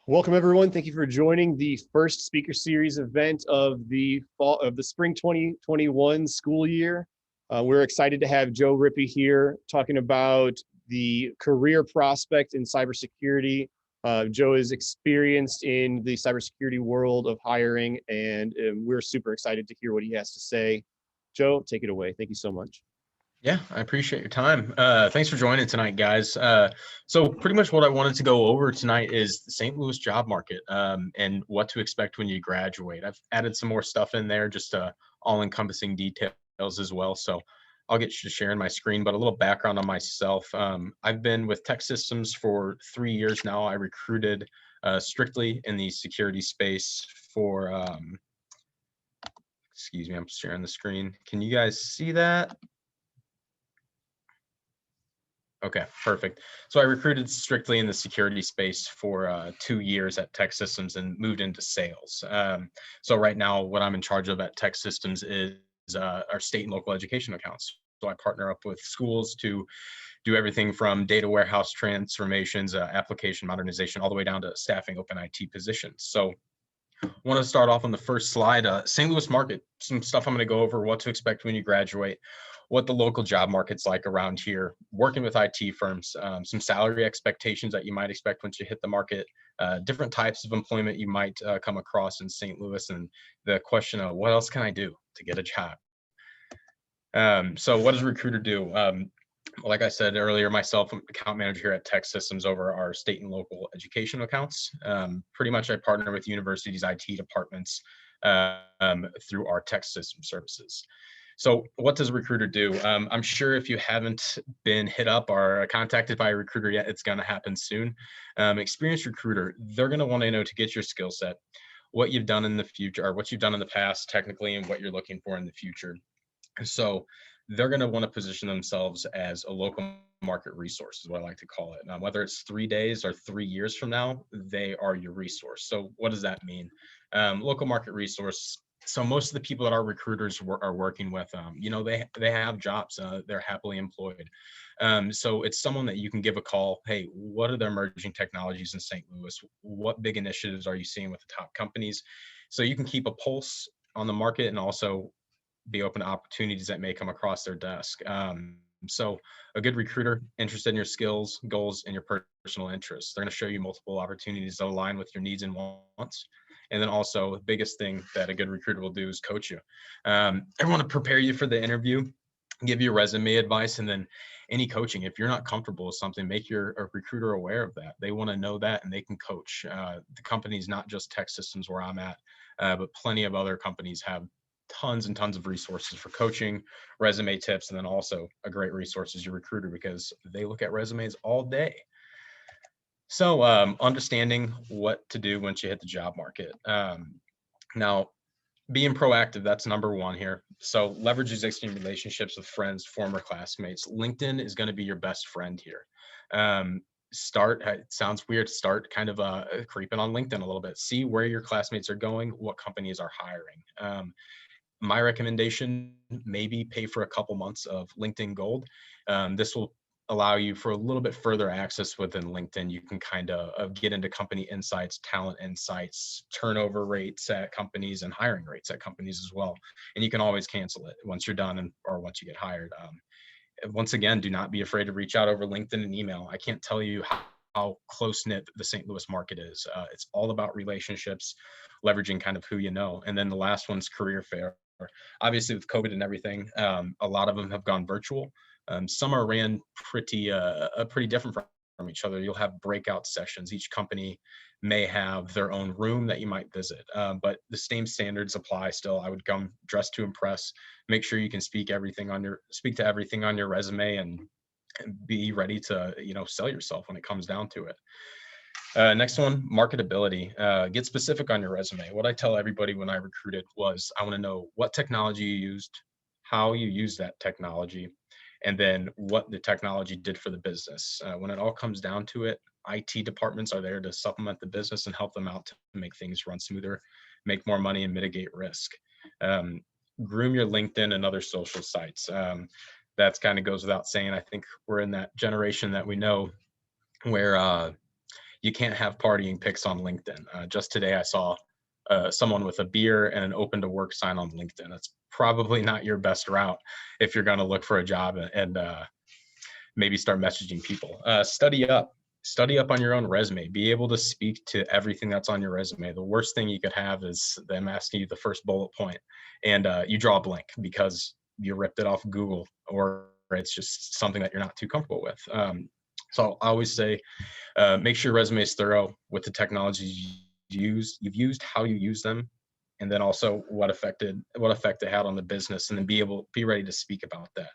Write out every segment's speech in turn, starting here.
Welcome everyone. Thank you for joining the first speaker series event of the spring 2021 school year. We're excited to have Joe Rippe here talking about the career prospect in cybersecurity. Joe is experienced in the cybersecurity world of hiring, and we're super excited to hear what he has to say. Joe, take it away. Thank you so much. Yeah, I appreciate your time. Thanks for joining tonight, guys. So pretty much what I wanted to go over tonight is the St. Louis job market and what to expect when you graduate. I've added some more stuff in there, just all-encompassing details as well. So I'll get to sharing my screen, but a little background on myself. I've been with Tech Systems for 3 years now. I recruited strictly in the security space for, excuse me, I'm sharing the screen. Can you guys see that? Okay, perfect. So I recruited strictly in the security space for 2 years at Tech Systems and moved into sales. So right now, what I'm in charge of at Tech Systems is our state and local education accounts. So I partner up with schools to do everything from data warehouse transformations, application modernization, all the way down to staffing open IT positions. So I want to start off on the first slide, St. Louis market, some stuff I'm going to go over, what to expect when you graduate, what the local job market's like around here, working with IT firms, some salary expectations that you might expect once you hit the market, different types of employment you might come across in St. Louis, and the question of what else can I do to get a job? So what does a recruiter do? Like I said earlier, myself, I'm account manager here at Tech Systems over our state and local education accounts. Pretty much I partner with universities' IT departments through our Tech System services. So what does a recruiter do? I'm sure if you haven't been hit up or contacted by a recruiter yet, it's going to happen soon. Experienced recruiter, they're going to want to know to get your skill set, what you've done in the future, or what you've done in the past technically, and what you're looking for in the future. So they're going to want to position themselves as a local market resource is what I like to call it. Now, whether it's 3 days or 3 years from now, they are your resource. So what does that mean? Local market resource. So most of the people that our recruiters are working with, they have jobs. They're happily employed. So it's someone that you can give a call. Hey, what are the emerging technologies in St. Louis? What big initiatives are you seeing with the top companies? So you can keep a pulse on the market and also be open to opportunities that may come across their desk. So a good recruiter interested in your skills, goals, and your personal interests. They're going to show you multiple opportunities that align with your needs and wants. And then also the biggest thing that a good recruiter will do is coach you. I want to prepare you for the interview, give you resume advice, and then any coaching. If you're not comfortable with something, make your recruiter aware of that. They want to know that and they can coach. The company's not just Tech Systems where I'm at, but plenty of other companies have tons and tons of resources for coaching, resume tips, and then also a great resource is your recruiter because they look at resumes all day. So understanding what to do once you hit the job market. Now, being proactive, that's number one here. So leverage existing relationships with friends, former classmates. LinkedIn is going to be your best friend here. It sounds weird to start kind of creeping on LinkedIn a little bit. See where your classmates are going, what companies are hiring. My recommendation, maybe pay for a couple months of LinkedIn Gold. This will allow you for a little bit further access within LinkedIn. You can kind of get into company insights, talent insights, turnover rates at companies, and hiring rates at companies as well. And you can always cancel it once you're done or once you get hired. Once again, do not be afraid to reach out over LinkedIn and email. I can't tell you how close-knit the St. Louis market is. It's all about relationships, leveraging kind of who you know. And then the last one's career fair. Obviously, with COVID and everything, a lot of them have gone virtual. Some are ran pretty different from each other. You'll have breakout sessions. Each company may have their own room that you might visit, but the same standards apply still. I would come dressed to impress. Make sure you can speak to everything on your resume and be ready to sell yourself when it comes down to it. Next one, marketability. Get specific on your resume. What I tell everybody when I recruited was I want to know what technology you used, how you use that technology, and then what the technology did for the business. When it all comes down to it, IT departments are there to supplement the business and help them out to make things run smoother, make more money, and mitigate risk. Groom your LinkedIn and other social sites. That kind of goes without saying. I think we're in that generation that we know where you can't have partying pics on LinkedIn. Just today, I saw someone with a beer and an open to work sign on LinkedIn. That's probably not your best route if you're going to look for a job and maybe start messaging people. Study up on your own resume. Be able to speak to everything that's on your resume. The worst thing you could have is them asking you the first bullet point and you draw a blank because you ripped it off Google, or it's just something that you're not too comfortable with. So I always say, make sure your resume is thorough with the technologies you've used, how you use them, and then also what effect it had on the business, and then be ready to speak about that.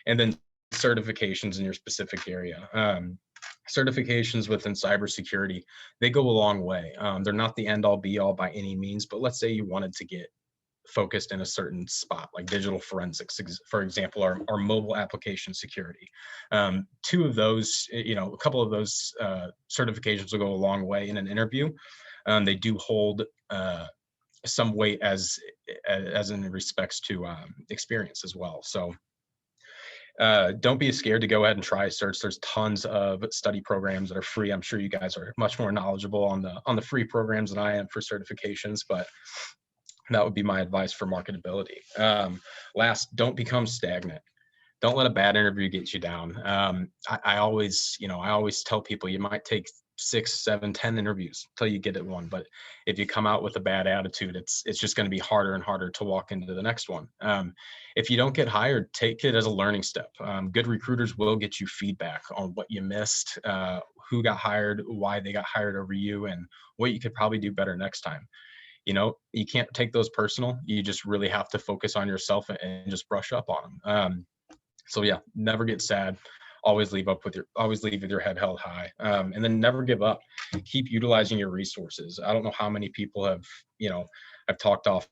And then certifications in your specific area. Certifications within cybersecurity, they go a long way. They're not the end all be all by any means, but let's say you wanted to get focused in a certain spot, like digital forensics, for example, or mobile application security. Two of those, a couple of those certifications will go a long way in an interview. They do hold some weight as in respects to experience as well. So don't be scared to go ahead and try search. There's tons of study programs that are free. I'm sure you guys are much more knowledgeable on the free programs than I am for certifications, but that would be my advice for marketability. Last, don't become stagnant. Don't let a bad interview get you down. I always tell people you might take 6, 7, 10 interviews until you get it one. But if you come out with a bad attitude, it's just going to be harder and harder to walk into the next one. If you don't get hired, take it as a learning step. Good recruiters will get you feedback on what you missed, who got hired, why they got hired over you, and what you could probably do better next time. You can't take those personal. You just really have to focus on yourself and just brush up on them. So yeah, never get sad. Always leave with your head held high, and then never give up. Keep utilizing your resources. I don't know how many people have talked off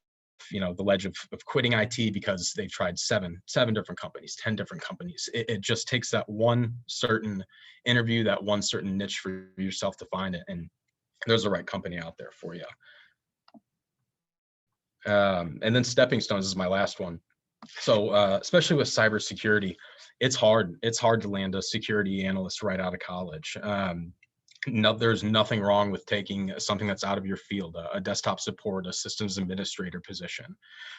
the ledge of quitting IT because they've tried seven different companies, 10 different companies. It just takes that one certain interview, that one certain niche for yourself to find it, and there's the right company out there for you. And then stepping stones is my last one. So especially with cybersecurity, it's hard to land a security analyst right out of college. There's nothing wrong with taking something that's out of your field, a desktop support, a systems administrator position.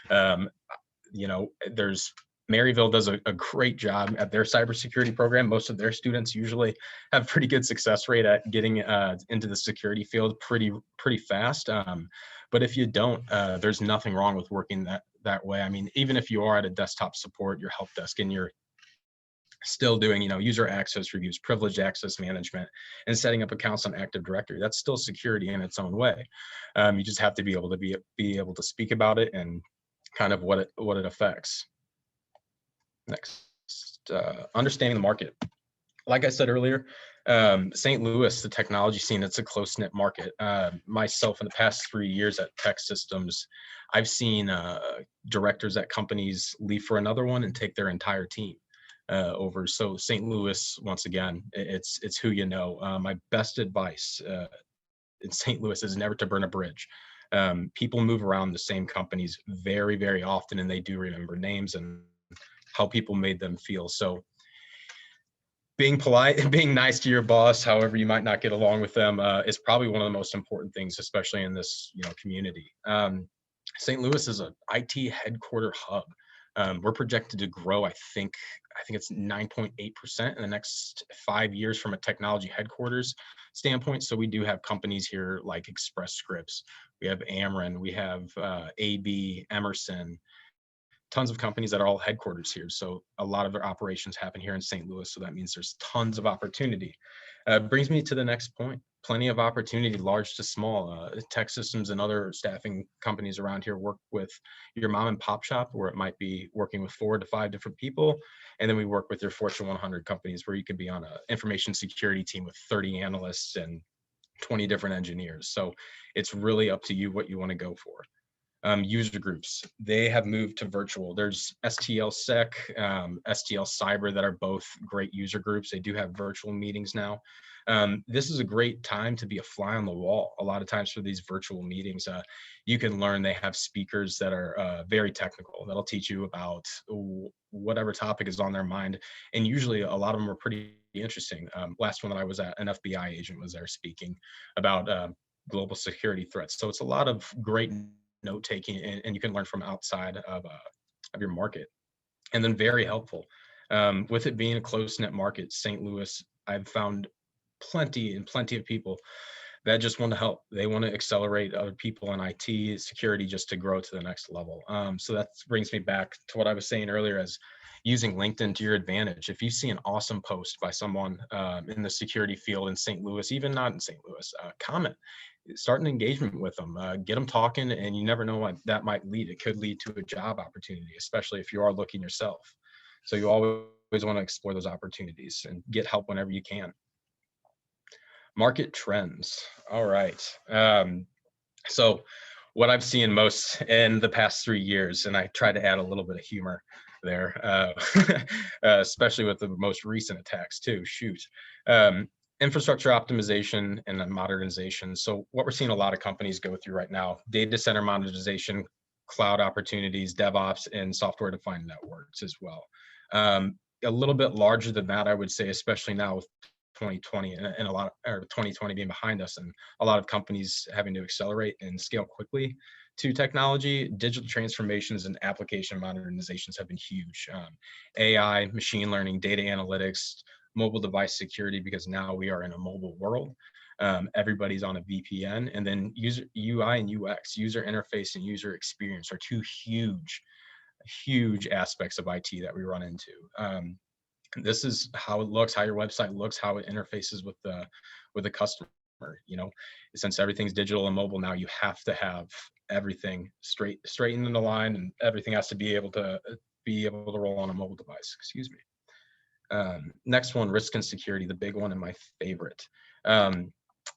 There's Maryville does a great job at their cybersecurity program. Most of their students usually have pretty good success rate at getting into the security field pretty fast. But if you don't, there's nothing wrong with working that way. I mean, even if you are at a desktop support, your help desk, and you're still doing, user access reviews, privileged access management, and setting up accounts on Active Directory, that's still security in its own way. You just have to be able to speak about it and kind of what it affects. Next, understanding the market. Like I said earlier, St. Louis, the technology scene, it's a close-knit market. Myself, in the past 3 years at Tech Systems, I've seen directors at companies leave for another one and take their entire team over. So St. Louis, once again, it's who you know. My best advice in St. Louis is never to burn a bridge. People move around the same companies very, very often, and they do remember names and how people made them feel. So being polite and being nice to your boss, however you might not get along with them, is probably one of the most important things, especially in this community. St. Louis is an IT headquarter hub. We're projected to grow, I think it's 9.8% in the next 5 years from a technology headquarters standpoint. So we do have companies here like Express Scripts, we have Ameren, we have AB, Emerson, tons of companies that are all headquarters here. So a lot of their operations happen here in St. Louis. So that means there's tons of opportunity. Brings me to the next point. Plenty of opportunity, large to small. Tech Systems and other staffing companies around here work with your mom and pop shop, where it might be working with 4 to 5 different people. And then we work with your Fortune 100 companies where you could be on an information security team with 30 analysts and 20 different engineers. So it's really up to you what you want to go for. User groups, they have moved to virtual. There's STL Sec, STL Cyber that are both great user groups. They do have virtual meetings now. This is a great time to be a fly on the wall. A lot of times for these virtual meetings, you can learn. They have speakers that are very technical that'll teach you about whatever topic is on their mind. And usually a lot of them are pretty interesting. Last one that I was at, an FBI agent was there speaking about global security threats. So it's a lot of great note taking, and you can learn from outside of your market, and then very helpful. With it being a close knit market, St. Louis, I've found plenty of people that just want to help. They want to accelerate other people in IT security just to grow to the next level. So that brings me back to what I was saying earlier as using LinkedIn to your advantage. If you see an awesome post by someone in the security field in St. Louis, even not in St. Louis, comment, start an engagement with them, get them talking, and you never know what that might lead. It could lead to a job opportunity, especially if you are looking yourself. So you always want to explore those opportunities and get help whenever you can. Market trends. All right. So what I've seen most in the past 3 years, and I try to add a little bit of humor there, especially with the most recent attacks too, shoot. Infrastructure optimization and then modernization. So what we're seeing a lot of companies go through right now, data center modernization, cloud opportunities, DevOps, and software-defined networks as well. A little bit larger than that, I would say, especially now with 2020 and a lot of, or 2020 being behind us, and a lot of companies having to accelerate and scale quickly to technology. Digital transformations and application modernizations have been huge. AI, machine learning, data analytics, mobile device security, because now we are in a mobile world. Everybody's on a VPN, and then user UI and UX, user interface and user experience, are two huge aspects of IT that we run into. This is how it looks, how your website looks, how it interfaces with the customer. You know, since everything's digital and mobile now, you have to have everything straight in the line, and everything has to be able to roll on a mobile device. Excuse me. Next one, risk and security, the big one and my favorite.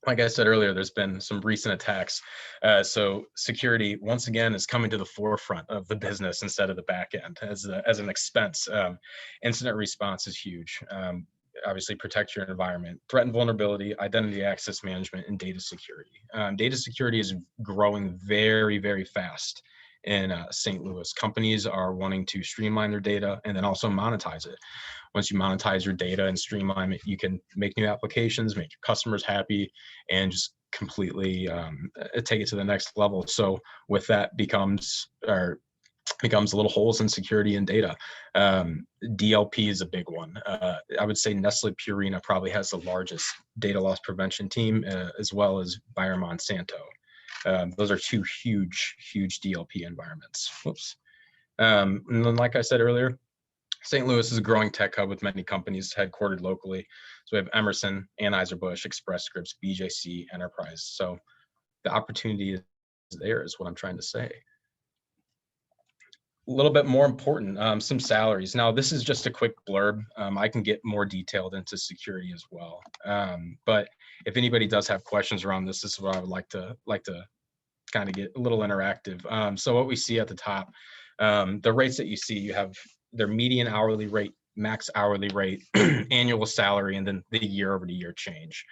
Like I said earlier, there's been some recent attacks. So security, once again, is coming to the forefront of the business instead of the back end as an expense. Incident response is huge. Obviously, protect your environment, threat and vulnerability, identity access management, and data security. Data security is growing very fast in St. Louis. Companies are wanting to streamline their data and then also monetize it. Once you monetize your data and streamline it, you can make new applications, make your customers happy, and just completely take it to the next level. So with that becomes little holes in security and data. DLP is a big one. I would say Nestle Purina probably has the largest data loss prevention team, as well as Bayer Monsanto. Those are two huge DLP environments. Whoops. And then, like I said earlier, St. Louis is a growing tech hub with many companies headquartered locally. So we have Emerson, Anheuser-Busch, Express Scripts, BJC, Enterprise. So the opportunity is there, is what I'm trying to say. A little bit more important, some salaries. Now, this is just a quick blurb. I can get more detailed into security as well. But if anybody does have questions around this is what I would like to kind of get a little interactive. So what we see at the top, the rates that you see, you have their median hourly rate, max hourly rate, annual salary, and then the year-over-year change.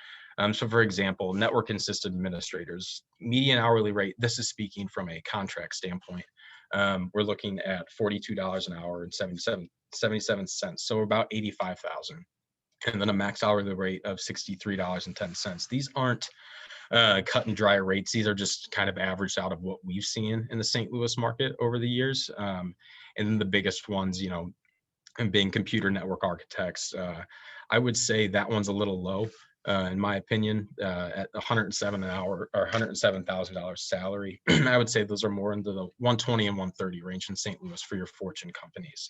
So for example, network and system administrators, median hourly rate, this is speaking from a contract standpoint. We're looking at $42 an hour and 77 cents, so about 85,000. And then a max hourly rate of $63.10. These aren't cut and dry rates. These are just kind of averaged out of what we've seen in the St. Louis market over the years. And then the biggest ones, you know, and being computer network architects, I would say that one's a little low, in my opinion, at 107 an hour or $107,000 salary. I would say those are more into the 120 and 130 range in St. Louis for your Fortune companies.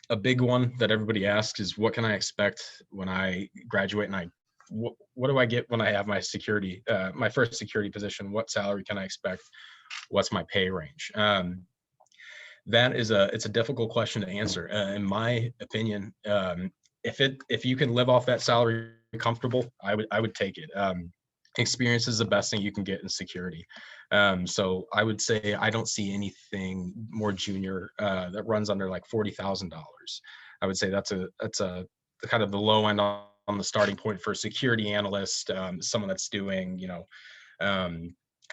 A big one that everybody asks is, what can I expect when I graduate, and what do I get when I have my security, my first security position? What salary can I expect? What's my pay range? That is it's a difficult question to answer. In my opinion, if you can live off that salary comfortable, I would take it. Experience is the best thing you can get in security. So I would say I don't see anything more junior that runs under like $40,000. I would say that's a kind of the low end on the starting point for a security analyst, someone that's doing, you know,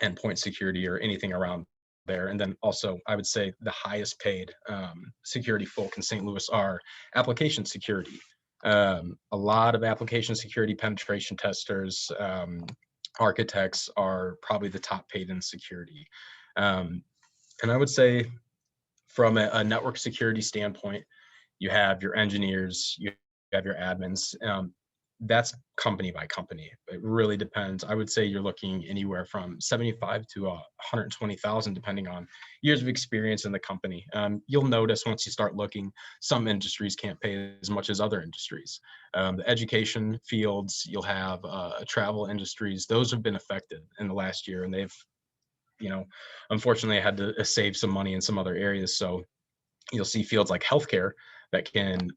endpoint security or anything around there. And then also, I would say the highest paid security folk in St. Louis are application security. A lot of application security penetration testers, architects are probably the top paid in security. Um, and I would say from a network security standpoint, you have your engineers, you have your admins. That's company by company. It really depends. I would say you're looking anywhere from 75 to 120,000, depending on years of experience in the company. You'll notice once you start looking, some industries can't pay as much as other industries. The education fields, you'll have travel industries. Those have been affected in the last year, and they've, unfortunately, had to save some money in some other areas. So you'll see fields like healthcare that can,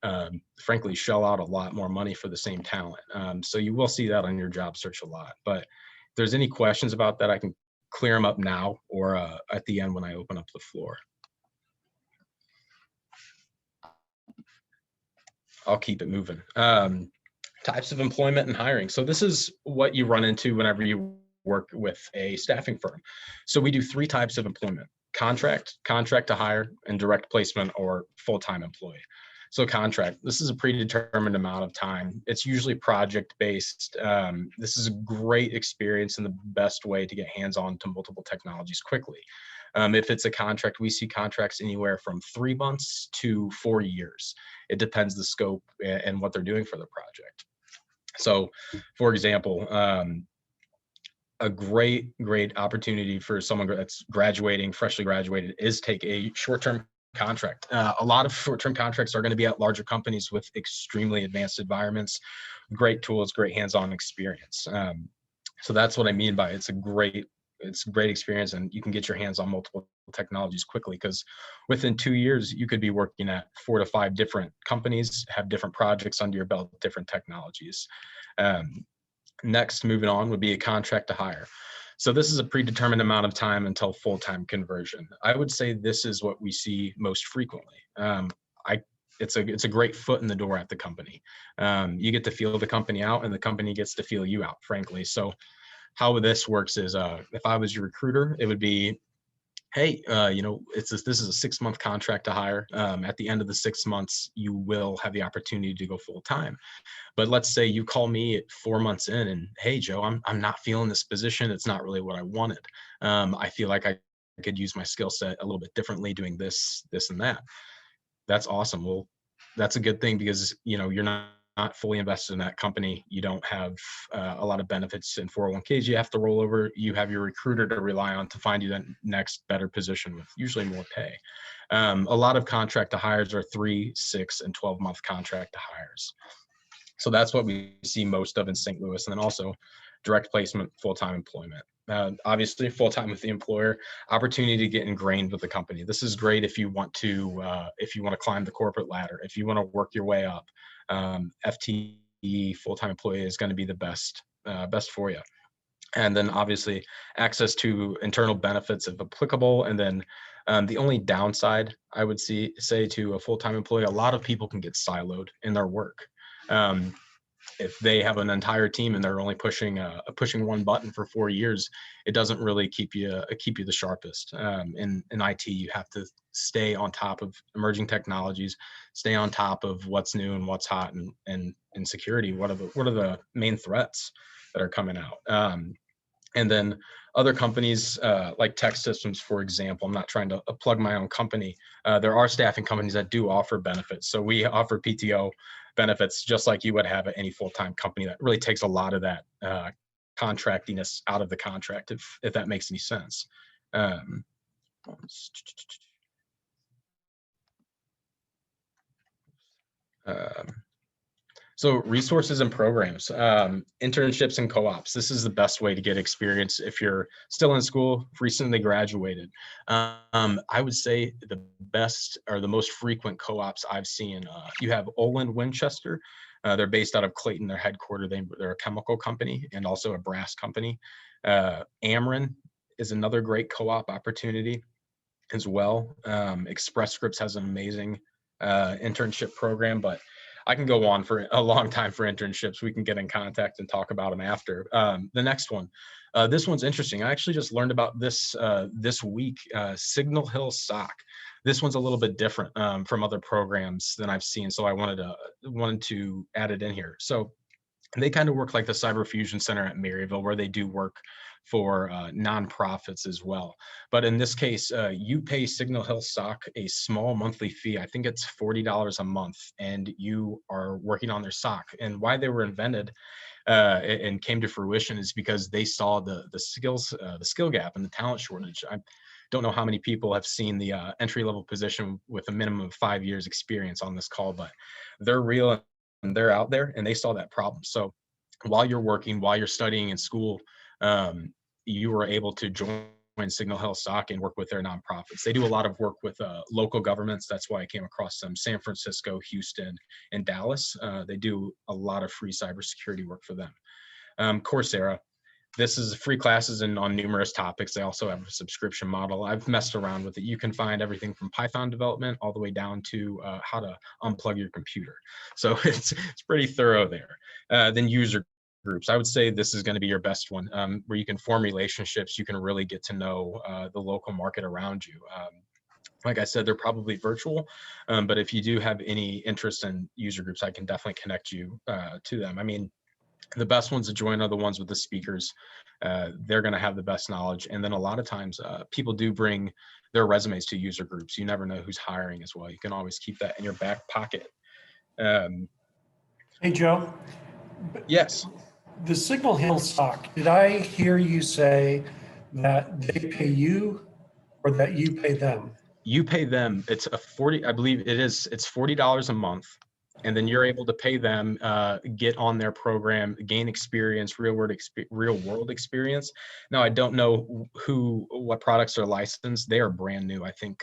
frankly, shell out a lot more money for the same talent. So you will see that on your job search a lot. But if there's any questions about that, I can clear them up now or at the end when I open up the floor. I'll keep it moving. Types of employment and hiring. So this is what you run into whenever you work with a staffing firm. So we do 3 types of employment: contract, contract to hire, and direct placement or full-time employee. So contract, this is a predetermined amount of time. It's usually project-based. This is a great experience and the best way to get hands-on to multiple technologies quickly. If it's a contract, we see contracts anywhere from 3 months to 4 years. It depends the scope and what they're doing for the project. So, for example, a great opportunity for someone that's graduating, freshly graduated, is take a short-term contract. A lot of short-term contracts are going to be at larger companies with extremely advanced environments, great tools, great hands-on experience. So that's what I mean by it's a great experience, and you can get your hands on multiple technologies quickly, because within 2 years you could be working at 4 to 5 different companies, have different projects under your belt, different technologies. Next, moving on, would be a contract to hire. So this is a predetermined amount of time until full-time conversion. I would say this is what we see most frequently. It's a great foot in the door at the company. You get to feel the company out, and the company gets to feel you out, frankly. So how this works is, if I was your recruiter, it would be, hey, this is a 6-month contract to hire. At the end of the 6 months, you will have the opportunity to go full time. But let's say you call me at 4 months in, and hey, Joe, I'm not feeling this position. It's not really what I wanted. I feel like I could use my skill set a little bit differently, doing this, and that. That's awesome. Well, that's a good thing, because you're not fully invested in that company. You don't have a lot of benefits in 401ks you have to roll over. You have your recruiter to rely on to find you that next better position with usually more pay. A lot of contract to hires are 3, 6, and 12-month contract to hires. So that's what we see most of in St. Louis. And then also direct placement, full-time employment. Obviously, full-time with the employer, opportunity to get ingrained with the company. This is great if you want to climb the corporate ladder, if you want to work your way up. FTE, full-time employee, is going to be the best for you. And then obviously access to internal benefits if applicable. And then the only downside I would say to a full-time employee, a lot of people can get siloed in their work. If they have an entire team and they're only pushing one button for 4 years, it doesn't really keep you the sharpest. In IT, you have to stay on top of emerging technologies, stay on top of what's new and what's hot, and in security, what are the main threats that are coming out. And then other companies like Tech Systems, for example, I'm not trying to plug my own company. There are staffing companies that do offer benefits. So we offer PTO benefits just like you would have at any full-time company. That really takes a lot of that contractiness out of the contract, if that makes any sense. So resources and programs, internships and co-ops. This is the best way to get experience if you're still in school, recently graduated. I would say the best or the most frequent co-ops I've seen, you have Olin Winchester. They're based out of Clayton. They're headquartered. They're a chemical company and also a brass company. Ameren is another great co-op opportunity as well. Express Scripts has an amazing internship program, but I can go on for a long time for internships. We can get in contact and talk about them after. The next one, this one's interesting. I actually just learned about this this week, Signal Hill SOC. This one's a little bit different from other programs than I've seen, so I wanted to add it in here. So they kind of work like the Cyber Fusion Center at Maryville, where they do work for nonprofits as well. But in this case, you pay Signal Hill SOC a small monthly fee. I think it's $40 a month, and you are working on their SOC. And why they were invented and came to fruition is because they saw the skill gap and the talent shortage. I don't know how many people have seen the entry level position with a minimum of 5 years experience on this call, but they're real and they're out there, and they saw that problem. So while you're working, while you're studying in school, you were able to join Signal Hill SOC and work with their nonprofits. They do a lot of work with local governments. That's why I came across them: San Francisco, Houston, and Dallas. They do a lot of free cybersecurity work for them. Coursera. This is free classes and on numerous topics. They also have a subscription model. I've messed around with it. You can find everything from Python development all the way down to how to unplug your computer. So it's pretty thorough there. Then user groups. I would say this is going to be your best one, where you can form relationships. You can really get to know the local market around you. Like I said, they're probably virtual, but if you do have any interest in user groups, I can definitely connect you to them. I mean, the best ones to join are the ones with the speakers. They're going to have the best knowledge. And then a lot of times people do bring their resumes to user groups. You never know who's hiring as well. You can always keep that in your back pocket. Hey, Joe. Yes. The Signal Hill SOC, did I hear you say that they pay you or that you pay them? You pay them. It's I believe it's $40 a month. And then you're able to pay them, get on their program, gain experience, real world experience. Now, I don't know what products are licensed. They are brand new. I think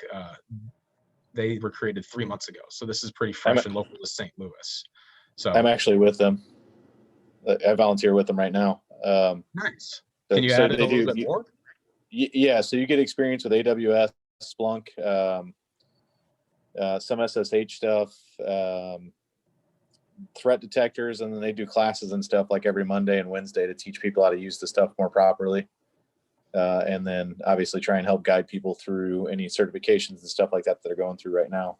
they were created 3 months ago. So this is pretty fresh and local to St. Louis. So I'm actually with them. I volunteer with them right now. Nice. Can you add it a little bit more? Yeah. So you get experience with AWS, Splunk, some SSH stuff, threat detectors, and then they do classes and stuff like every Monday and Wednesday to teach people how to use the stuff more properly. And then obviously try and help guide people through any certifications and stuff like that that are going through right now.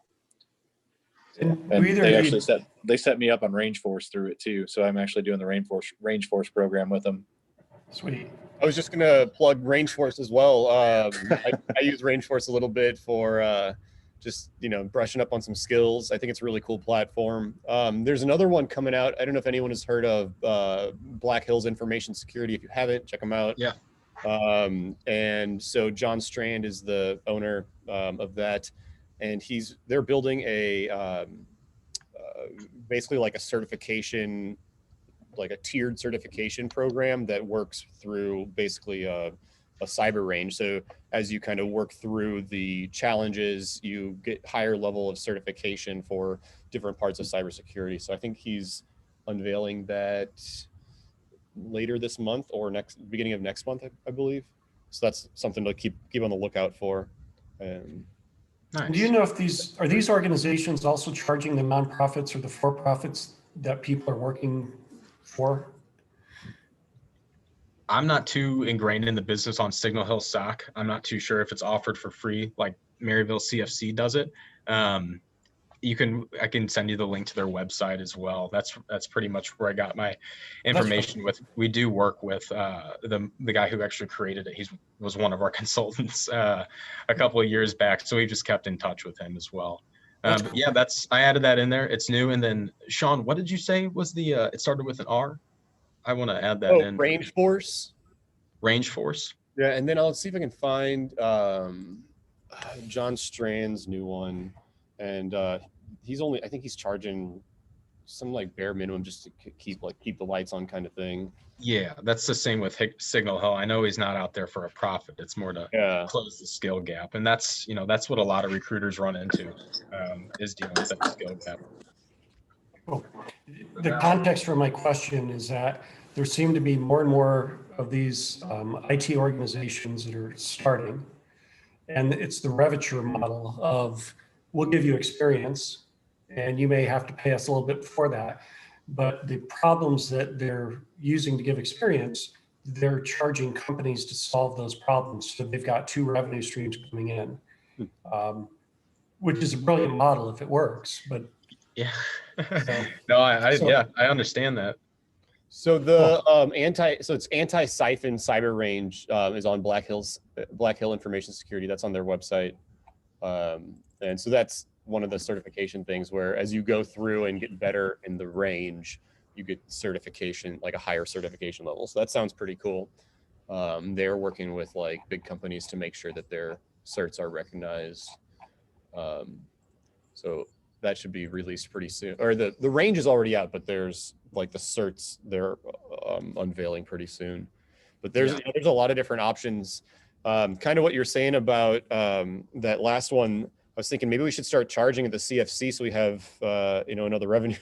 And they actually set me up on Range Force through it too. So I'm actually doing the Range Force program with them. Sweet. I was just gonna plug Range Force as well. I use Range Force a little bit for just brushing up on some skills. I think it's a really cool platform. There's another one coming out. I don't know if anyone has heard of Black Hills Information Security. If you haven't, check them out. Yeah. And so John Strand is the owner of that, and they're building a basically like a certification, like a tiered certification program that works through basically a cyber range. So as you kind of work through the challenges, you get higher level of certification for different parts of cybersecurity. So I think he's unveiling that later this month or beginning of next month, I believe. So that's something to keep on the lookout for. Nice. Do you know if these organizations also charging the nonprofits or the for-profits that people are working for? I'm not too ingrained in the business on Signal Hill SOC. I'm not too sure if it's offered for free like Maryville CFC does it. I can send you the link to their website as well. That's pretty much where I got my information with. We do work with the guy who actually created it. He was one of our consultants a couple of years back, so we just kept in touch with him as well. But yeah, I added that in there. It's new. And then Sean, what did you say was the it started with an R? I want to add that in. Range Force. Range Force. Yeah, and then I'll see if I can find John Strand's new one, and I think he's charging some like bare minimum just to keep the lights on kind of thing. Yeah, that's the same with Signal Hill. I know he's not out there for a profit. It's more to close the skill gap, and that's what a lot of recruiters run into is dealing with that skill gap. Well, the context for my question is that there seem to be more and more of these IT organizations that are starting, and it's the Reveture model of we'll give you experience, and you may have to pay us a little bit for that. But the problems that they're using to give experience, they're charging companies to solve those problems. So they've got two revenue streams coming in, which is a brilliant model if it works. But Yeah. so, No, I so yeah, I understand that. So the it's anti-siphon cyber range is on Black Hill Information Security. That's on their website. And so that's one of the certification things where as you go through and get better in the range, you get certification, like a higher certification level. So that sounds pretty cool. They're working with like big companies to make sure that their certs are recognized. So that should be released pretty soon. Or the range is already out, but there's like the certs they're unveiling pretty soon. But there's there's a lot of different options. Kind of what you're saying about that last one. I was thinking maybe we should start charging at the CFC so we have another revenue.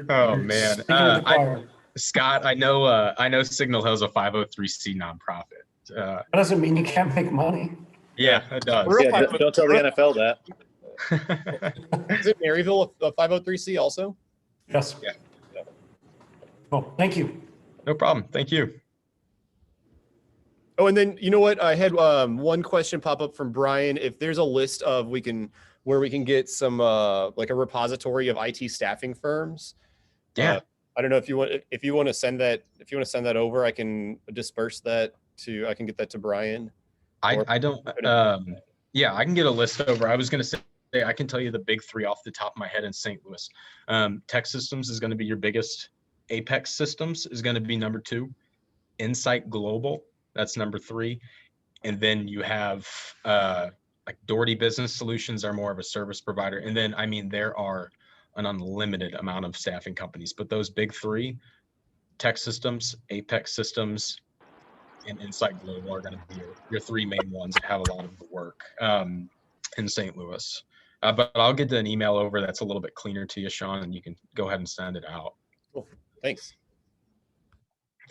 Oh man, speaking of the choir. Scott, I know Signal Hill's a 503c nonprofit. That doesn't mean you can't make money. Yeah, it does. Yeah, don't tell the NFL that. Is it Maryville a 503c also? Yes. Yeah. Well, thank you. No problem. Thank you. Oh, and then you know what? I had one question pop up from Brian. If there's a list of where we can get some like a repository of IT staffing firms. Yeah. I don't know if you want to send that over, I can disperse that I can get that to Brian. I don't yeah, I can get a list over. I was going to say I can tell you the big three off the top of my head in St. Louis. Tech Systems is going to be your biggest. Apex Systems is going to be number 2. Insight Global, that's number 3. And then you have like Doherty Business Solutions are more of a service provider. And then, I mean, there are an unlimited amount of staffing companies, but those big 3, Tech Systems, Apex Systems, and Insight Global are going to be your 3 main ones that have a lot of the work in St. Louis. But I'll get an email over that's a little bit cleaner to you, Sean, and you can go ahead and send it out. Cool. Thanks.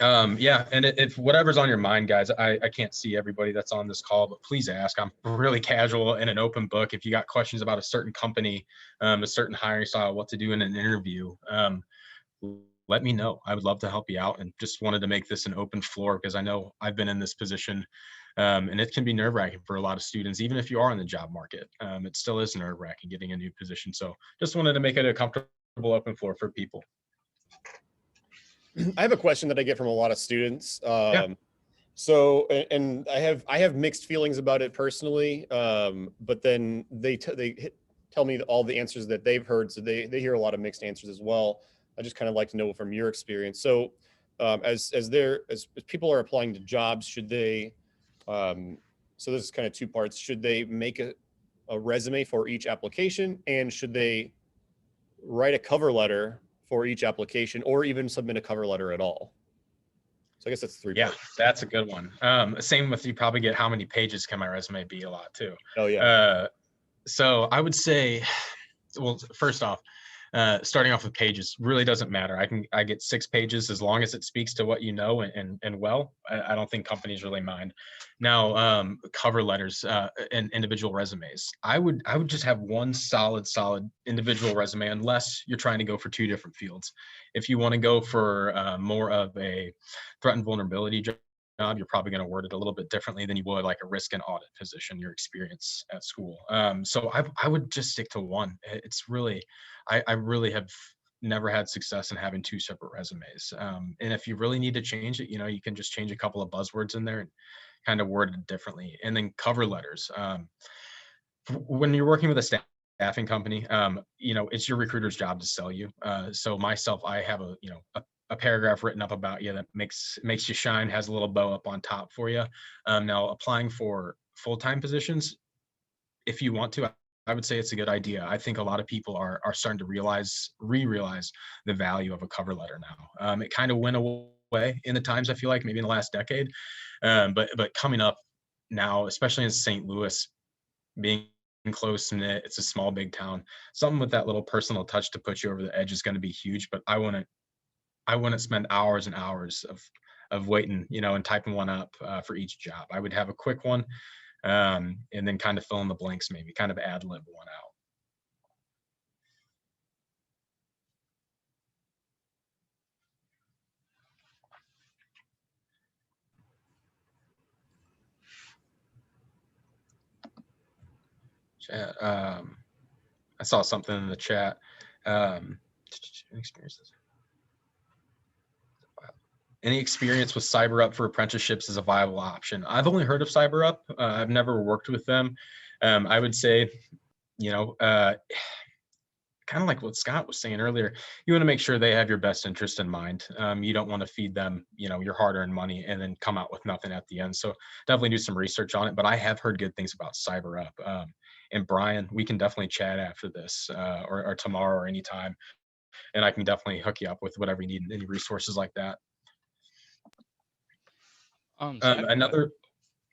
Yeah, and if whatever's on your mind, guys, I can't see everybody that's on this call, but please ask. I'm really casual and an open book. If you got questions about a certain company, a certain hiring style, what to do in an interview, let me know. I would love to help you out, and just wanted to make this an open floor because I know I've been in this position, and it can be nerve-wracking for a lot of students, even if you are in the job market. It still is nerve-wracking getting a new position. So just wanted to make it a comfortable open floor for people. I have a question that I get from a lot of students. Yeah. So, and I have mixed feelings about it personally, but then they tell me all the answers that they've heard. So they hear a lot of mixed answers as well. I just kind of like to know from your experience. So as people are applying to jobs, should they, so this is kind of 2 parts. Should they make a resume for each application, and should they write a cover letter for each application, or even submit a cover letter at all? So I guess that's 3 Yeah, parts. that's a good one. Same with, you probably get how many pages can my resume be a lot too. Oh yeah. So I would say, well, first off, starting off with pages really doesn't matter. I get 6 pages as long as it speaks to what you know and well. I don't think companies really mind. Now, cover letters and individual resumes. I would just have one solid individual resume, unless you're trying to go for 2 different fields. If you want to go for more of a threat and vulnerability job, you're probably going to word it a little bit differently than you would like a risk and audit position, your experience at school. So I would just stick to one. It's really, I really have never had success in having 2 separate resumes. And if you really need to change it, you can just change a couple of buzzwords in there and kind of word it differently. And then cover letters. When you're working with a staffing company, it's your recruiter's job to sell you. So myself, I have a paragraph written up about you that makes you shine, has a little bow up on top for you. Now, applying for full-time positions, if you want to, I would say it's a good idea. I think a lot of people are starting to realize the value of a cover letter now. It kind of went away in the times, I feel like, maybe in the last decade. But coming up now, especially in St. Louis, being close knit, it's a small, big town. Something with that little personal touch to put you over the edge is going to be huge. But I wouldn't spend hours and hours of waiting, and typing one up for each job. I would have a quick one, and then kind of fill in the blanks, maybe kind of ad lib one out. Chat. I saw something in the chat. Experiences. Any experience with CyberUp for apprenticeships is a viable option. I've only heard of CyberUp. I've never worked with them. I would say, you know, kind of like what Scott was saying earlier, you want to make sure they have your best interest in mind. You don't want to feed them, you know, your hard-earned money and then come out with nothing at the end. So definitely do some research on it. But I have heard good things about CyberUp. And Brian, we can definitely chat after this or tomorrow or anytime. And I can definitely hook you up with whatever you need, any resources like that. So I have Another,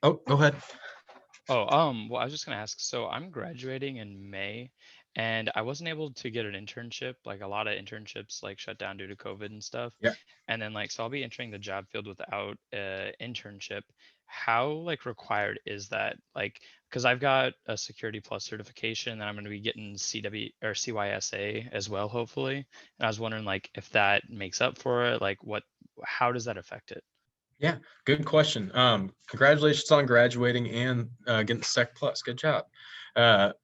oh, go ahead. well, I was just gonna ask, so I'm graduating in May and I wasn't able to get an internship. Like a lot of internships like shut down due to COVID and stuff. Yeah. And then like, so I'll be entering the job field without a internship. How like required is that? Like, because I've got a Security Plus certification and I'm going to be getting CW or CYSA as well, hopefully. And I was wondering like if that makes up for it, like how does that affect it? Yeah, good question. Congratulations on graduating and getting Sec Plus. Good job.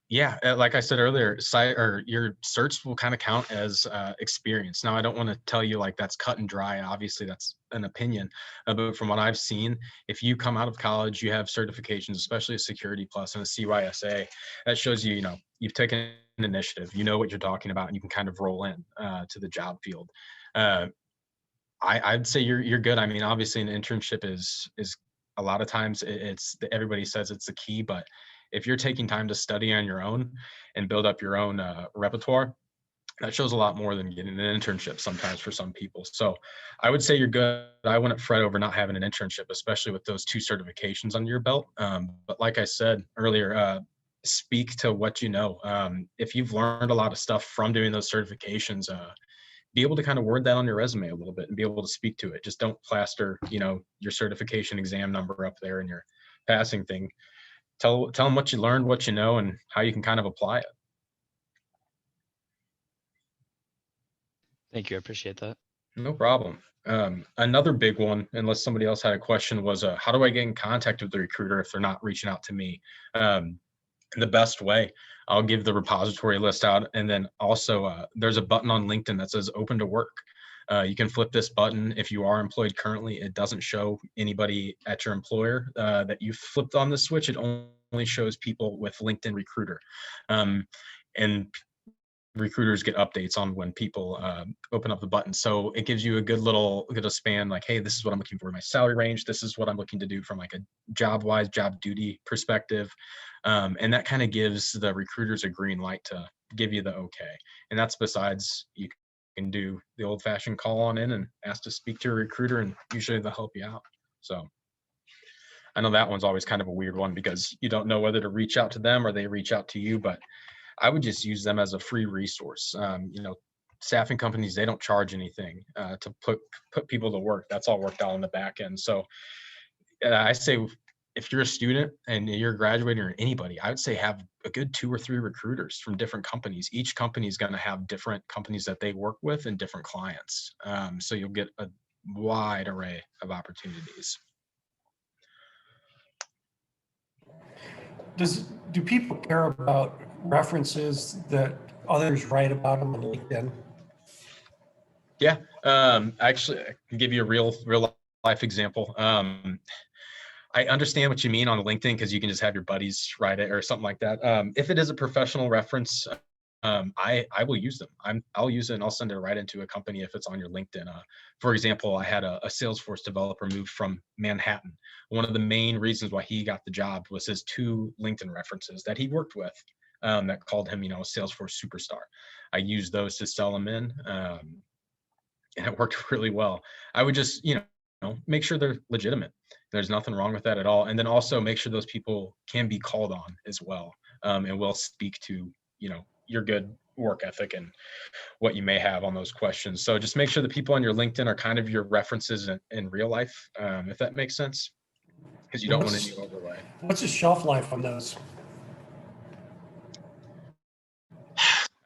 Yeah, like I said earlier, your certs will kind of count as experience. Now, I don't want to tell you like that's cut and dry. Obviously, that's an opinion. But from what I've seen, if you come out of college, you have certifications, especially a Security Plus and a CYSA, that shows you, you know, you've taken an initiative. You know what you're talking about, and you can kind of roll in to the job field. I'd say you're good. I mean, obviously, an internship is a lot of times it's everybody says it's the key, but if you're taking time to study on your own and build up your own repertoire, that shows a lot more than getting an internship sometimes for some people. So I would say you're good. I wouldn't fret over not having an internship, especially with those 2 certifications under your belt. But like I said earlier, speak to what you know. If you've learned a lot of stuff from doing those certifications, be able to kind of word that on your resume a little bit and be able to speak to it. Just don't plaster, you know, your certification exam number up there and your passing thing. Tell them what you learned, what you know, and how you can kind of apply it. Thank you. I appreciate that. No problem. Another big one, unless somebody else had a question, was how do I get in contact with the recruiter if they're not reaching out to me? The best way, I'll give the repository list out, and then also there's a button on LinkedIn that says open to work. You can flip this button. If you are employed currently, it doesn't show anybody at your employer that you flipped on the switch. It only shows people with LinkedIn Recruiter. And recruiters get updates on when people open up the button. So it gives you a good span, like, hey, this is what I'm looking for in my salary range. This is what I'm looking to do from like a job duty perspective. And that kind of gives the recruiters a green light to give you the okay. And that's besides you can do the old fashioned call on in and ask to speak to a recruiter, and usually they'll help you out. So I know that one's always kind of a weird one because you don't know whether to reach out to them or they reach out to you, but I would just use them as a free resource. You know, staffing companies, they don't charge anything to put people to work. That's all worked out on the back end. So I say if you're a student and you're graduating, or anybody, I would say have a good 2 or 3 recruiters from different companies. Each company is going to have different companies that they work with and different clients. So you'll get a wide array of opportunities. Do people care about references that others write about them on LinkedIn? Yeah, actually, I can give you a real life example. I understand what you mean on LinkedIn because you can just have your buddies write it or something like that. If it is a professional reference, I will use them. I'll use it and I'll send it right into a company if it's on your LinkedIn. For example, I had a Salesforce developer move from Manhattan. One of the main reasons why he got the job was his 2 LinkedIn references that he worked with that called him, you know, a Salesforce superstar. I used those to sell him in, and it worked really well. I would just, you know, make sure they're legitimate. There's nothing wrong with that at all. And then also make sure those people can be called on as well, and will speak to, you know, your good work ethic and what you may have on those questions. So just make sure the people on your LinkedIn are kind of your references in real life, if that makes sense, because you don't want any overlay. What's the shelf life on those?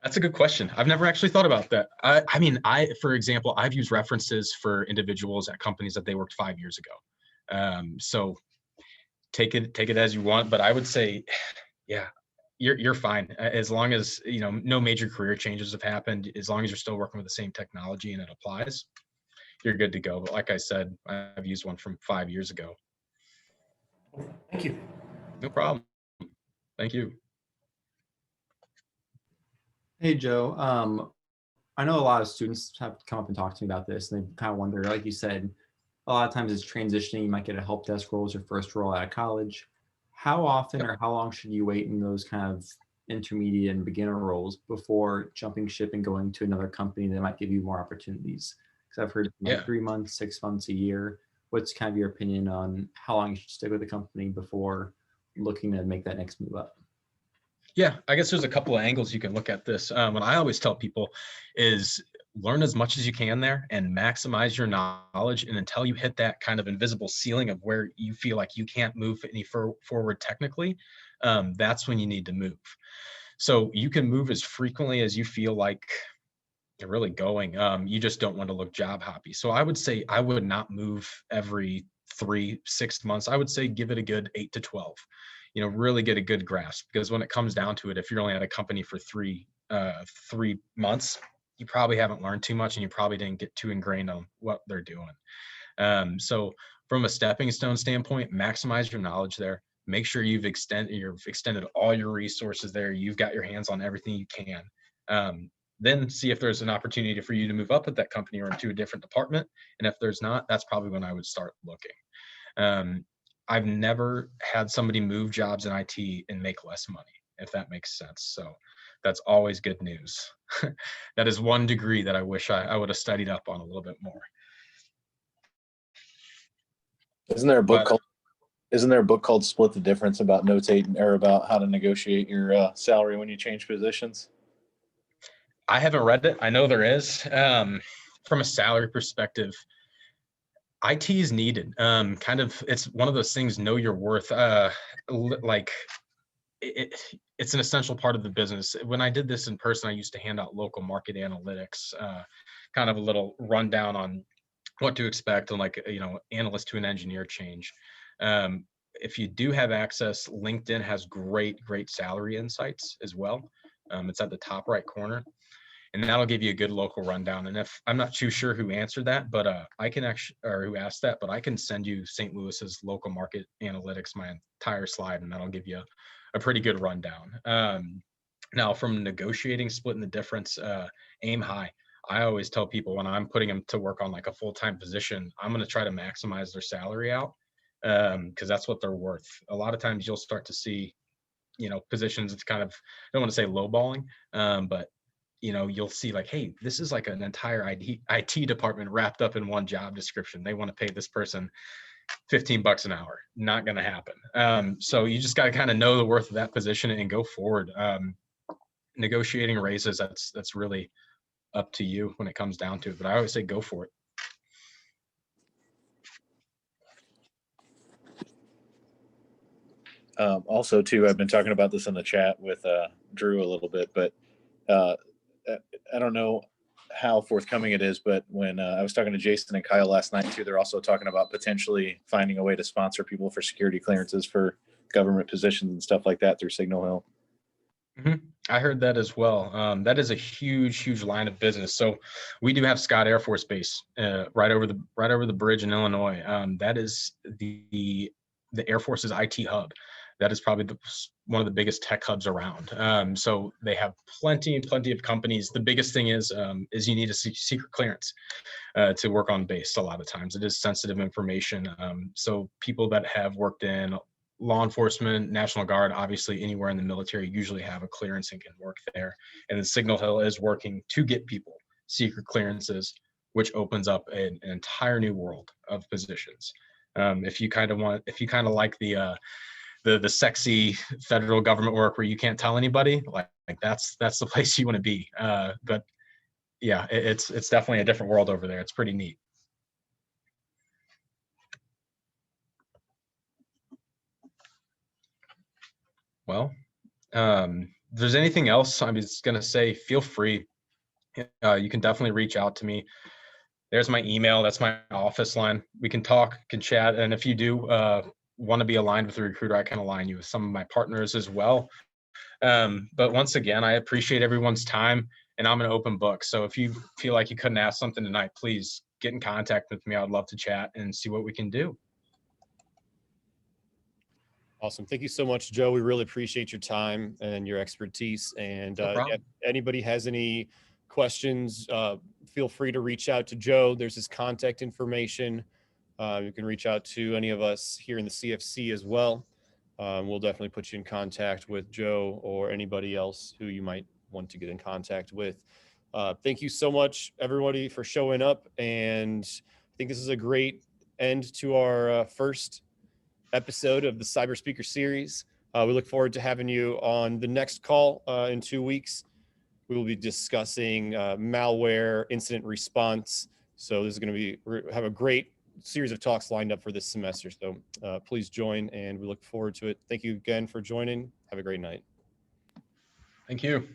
That's a good question. I've never actually thought about that. I mean, for example, I've used references for individuals at companies that they worked 5 years ago. So take it as you want, but I would say, yeah, you're fine as long as, you know, no major career changes have happened. As long as you're still working with the same technology and it applies, you're good to go. But like I said, I've used one from 5 years ago. Thank you. No problem. Thank you. Hey, Joe. I know a lot of students have come up and talked to me about this, and they kind of wonder, like you said, a lot of times it's transitioning. You might get a help desk role as your first role out of college. How often or how long should you wait in those kind of intermediate and beginner roles before jumping ship and going to another company that might give you more opportunities? Because I've heard like Yeah. 3 months, 6 months, a year. What's kind of your opinion on how long you should stick with a company before looking to make that next move up? Yeah, I guess there's a couple of angles you can look at this. What I always tell people is learn as much as you can there and maximize your knowledge. And until you hit that kind of invisible ceiling of where you feel like you can't move any forward technically, that's when you need to move. So you can move as frequently as you feel like you're really going. You just don't want to look job hoppy. So I would say I would not move every 3-6 months. I would say give it a good 8 to 12. You know, really get a good grasp, because when it comes down to it, if you're only at a company for 3 months, you probably haven't learned too much and you probably didn't get too ingrained on what they're doing. So from a stepping stone standpoint, maximize your knowledge there. Make sure you've extended all your resources there. You've got your hands on everything you can. Then see if there's an opportunity for you to move up at that company or into a different department. And if there's not, that's probably when I would start looking. I've never had somebody move jobs in IT and make less money, if that makes sense. So that's always good news. That is one degree that I wish I would have studied up on a little bit more. Isn't there a book called Split the Difference about notating or about how to negotiate your salary when you change positions? I haven't read it. I know there is. From a salary perspective, IT is needed. It's one of those things, know your worth. It's an essential part of the business. When I did this in person, I used to hand out local market analytics, kind of a little rundown on what to expect on, like, you know, analyst to an engineer change. If you do have access, LinkedIn has great salary insights as well. It's at the top right corner, and that'll give you a good local rundown. And if I'm not too sure who answered that, but I can actually, or who asked that, but I can send you St. Louis's local market analytics, my entire slide, and that'll give you a pretty good rundown. Now, from negotiating, splitting the difference, aim high. I always tell people when I'm putting them to work on like a full-time position, I'm going to try to maximize their salary out, because that's what they're worth. A lot of times you'll start to see, you know, positions, it's kind of, I don't want to say lowballing, but you know, you'll see like, hey, this is like an entire IT department wrapped up in one job description. They want to pay this person $15 an hour. Not going to happen. So you just got to kind of know the worth of that position and go forward. Negotiating raises, that's really up to you when it comes down to it. But I always say go for it. Also, too, I've been talking about this in the chat with Drew a little bit, but I don't know how forthcoming it is, but when I was talking to Jason and Kyle last night too, they're also talking about potentially finding a way to sponsor people for security clearances for government positions and stuff like that through Signal Hill. Mm-hmm. I heard that as well. That is a huge line of business. So we do have Scott Air Force Base right over the bridge in Illinois. That is the Air Force's IT hub. That is probably one of the biggest tech hubs around. So they have plenty of companies. The biggest thing is you need a secret clearance to work on base. A lot of times it is sensitive information. So people that have worked in law enforcement, National Guard, obviously anywhere in the military usually have a clearance and can work there. And the Signal Hill is working to get people secret clearances, which opens up an entire new world of positions. If you kind of like the sexy federal government work where you can't tell anybody, like that's the place you want to be. But yeah, it's definitely a different world over there. It's pretty neat. Well, if there's anything else, I'm just going to say, feel free. You can definitely reach out to me. There's my email. That's my office line. We can talk, can chat. And if you do want to be aligned with a recruiter, I can align you with some of my partners as well. But once again, I appreciate everyone's time, and I'm an open book. So if you feel like you couldn't ask something tonight, please get in contact with me. I'd love to chat and see what we can do. Awesome. Thank you so much, Joe. We really appreciate your time and your expertise. And No problem. if anybody has any questions, feel free to reach out to Joe. There's his contact information. You can reach out to any of us here in the CFC as well. We'll definitely put you in contact with Joe or anybody else who you might want to get in contact with. Thank you so much, everybody, for showing up. And I think this is a great end to our first episode of the Cyber Speaker Series. We look forward to having you on the next call in 2 weeks. We will be discussing malware incident response. So this is going to be have a great series of talks lined up for this semester. So please join, and we look forward to it. Thank you again for joining. Have a great night. Thank you.